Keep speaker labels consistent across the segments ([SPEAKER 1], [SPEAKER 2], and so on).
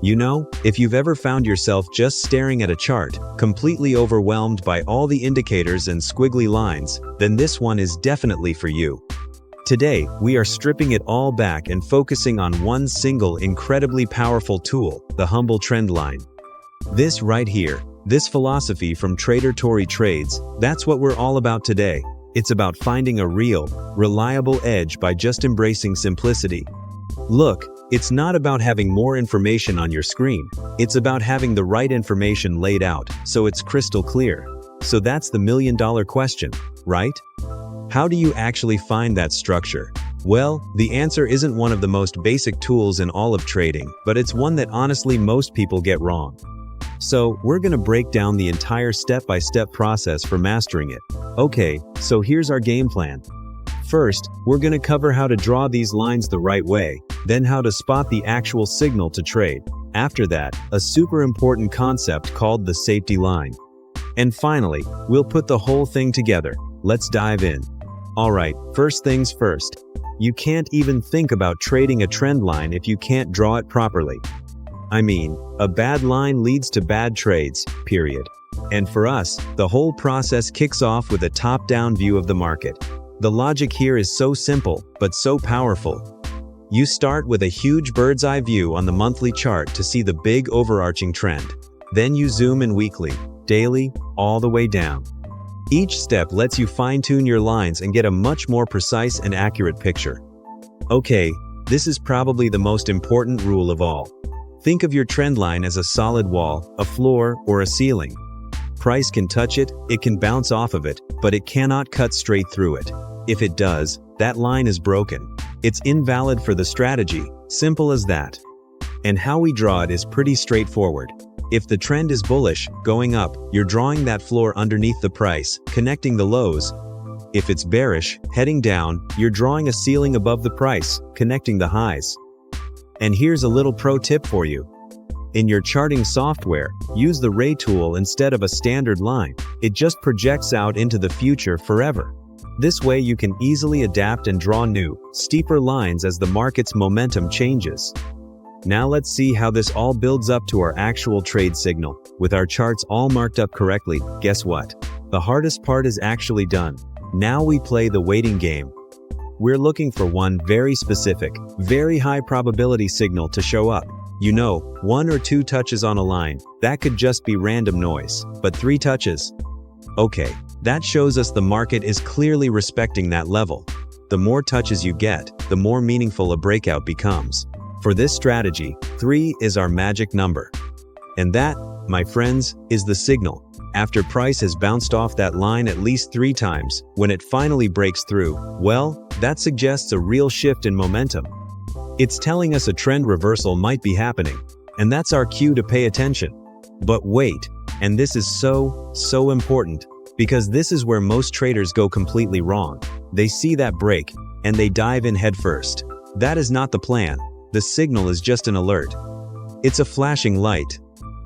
[SPEAKER 1] You know, if you've ever found yourself just staring at a chart, completely overwhelmed by all the indicators and squiggly lines, then this one is definitely for you. Today, we are stripping it all back and focusing on one single incredibly powerful tool, the humble trendline. This right here, this philosophy from Trader Tory Trades, that's what we're all about today. It's about finding a real, reliable edge by just embracing simplicity. Look, it's not about having more information on your screen. It's about having the right information laid out, so it's crystal clear. So that's the million-dollar question, right? How do you actually find that structure? Well, the answer isn't one of the most basic tools in all of trading, but it's one that honestly most people get wrong. So, we're gonna break down the entire step-by-step process for mastering it. Okay, so here's our game plan. First, we're gonna cover how to draw these lines the right way, then how to spot the actual signal to trade. After that, a super important concept called the safety line. And finally, we'll put the whole thing together. Let's dive in. Alright, first things first. You can't even think about trading a trend line if you can't draw it properly. I mean, a bad line leads to bad trades, period. And for us, the whole process kicks off with a top-down view of the market. The logic here is so simple, but so powerful. You start with a huge bird's-eye view on the monthly chart to see the big overarching trend. Then you zoom in weekly, daily, all the way down. Each step lets you fine-tune your lines and get a much more precise and accurate picture. Okay, this is probably the most important rule of all. Think of your trend line as a solid wall, a floor, or a ceiling. Price can touch it, it can bounce off of it, but it cannot cut straight through it. If it does, that line is broken. It's invalid for the strategy, simple as that. And how we draw it is pretty straightforward. If the trend is bullish, going up, you're drawing that floor underneath the price, connecting the lows. If it's bearish, heading down, you're drawing a ceiling above the price, connecting the highs. And here's a little pro tip for you. In your charting software, use the ray tool instead of a standard line. It just projects out into the future forever. This way you can easily adapt and draw new, steeper lines as the market's momentum changes. Now let's see how this all builds up to our actual trade signal. With our charts all marked up correctly, guess what? The hardest part is actually done. Now we play the waiting game. We're looking for one very specific, very high probability signal to show up. You know, 1 or 2 touches on a line, that could just be random noise, but 3 touches? Okay, that shows us the market is clearly respecting that level. The more touches you get, the more meaningful a breakout becomes. For this strategy, 3 is our magic number. And that, my friends, is the signal. After price has bounced off that line at least 3 times, when it finally breaks through, well, that suggests a real shift in momentum. It's telling us a trend reversal might be happening, and that's our cue to pay attention. But wait, and this is so important, because this is where most traders go completely wrong. They see that break, and they dive in headfirst. That is not the plan. The signal is just an alert. It's a flashing light.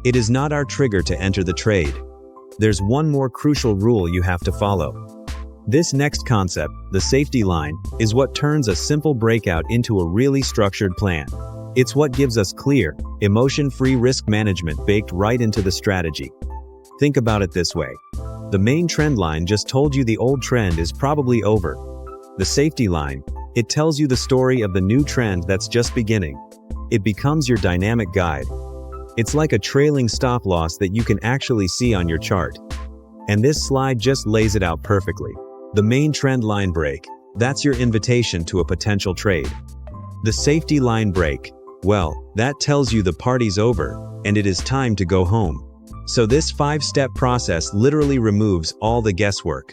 [SPEAKER 1] It is not our trigger to enter the trade. There's one more crucial rule you have to follow. This next concept, the safety line, is what turns a simple breakout into a really structured plan. It's what gives us clear, emotion-free risk management baked right into the strategy. Think about it this way. The main trend line just told you the old trend is probably over. The safety line, it tells you the story of the new trend that's just beginning. It becomes your dynamic guide. It's like a trailing stop loss that you can actually see on your chart. And this slide just lays it out perfectly. The main trend line break, that's your invitation to a potential trade. The safety line break, well, that tells you the party's over, and it is time to go home. So this 5-step process literally removes all the guesswork.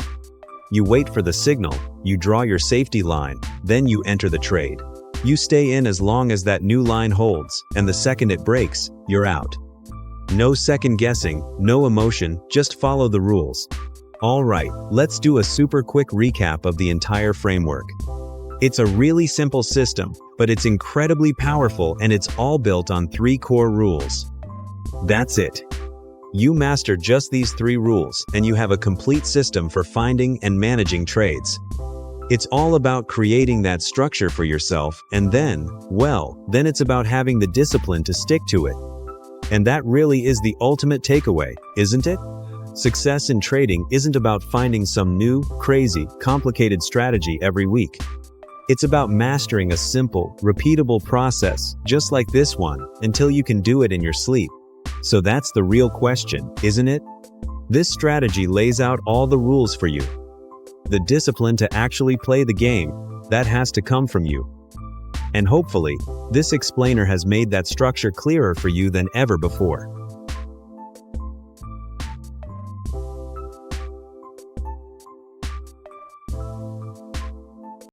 [SPEAKER 1] You wait for the signal, you draw your safety line, then you enter the trade. You stay in as long as that new line holds, and the second it breaks, you're out. No second guessing, no emotion, just follow the rules. Alright, let's do a super quick recap of the entire framework. It's a really simple system, but it's incredibly powerful and it's all built on 3 core rules. That's it. You master just these 3 rules and you have a complete system for finding and managing trades. It's all about creating that structure for yourself and then it's about having the discipline to stick to it. And that really is the ultimate takeaway, isn't it? Success in trading isn't about finding some new, crazy, complicated strategy every week. It's about mastering a simple, repeatable process, just like this one, until you can do it in your sleep. So that's the real question, isn't it? This strategy lays out all the rules for you. The discipline to actually play the game, that has to come from you. And hopefully, this explainer has made that structure clearer for you than ever before.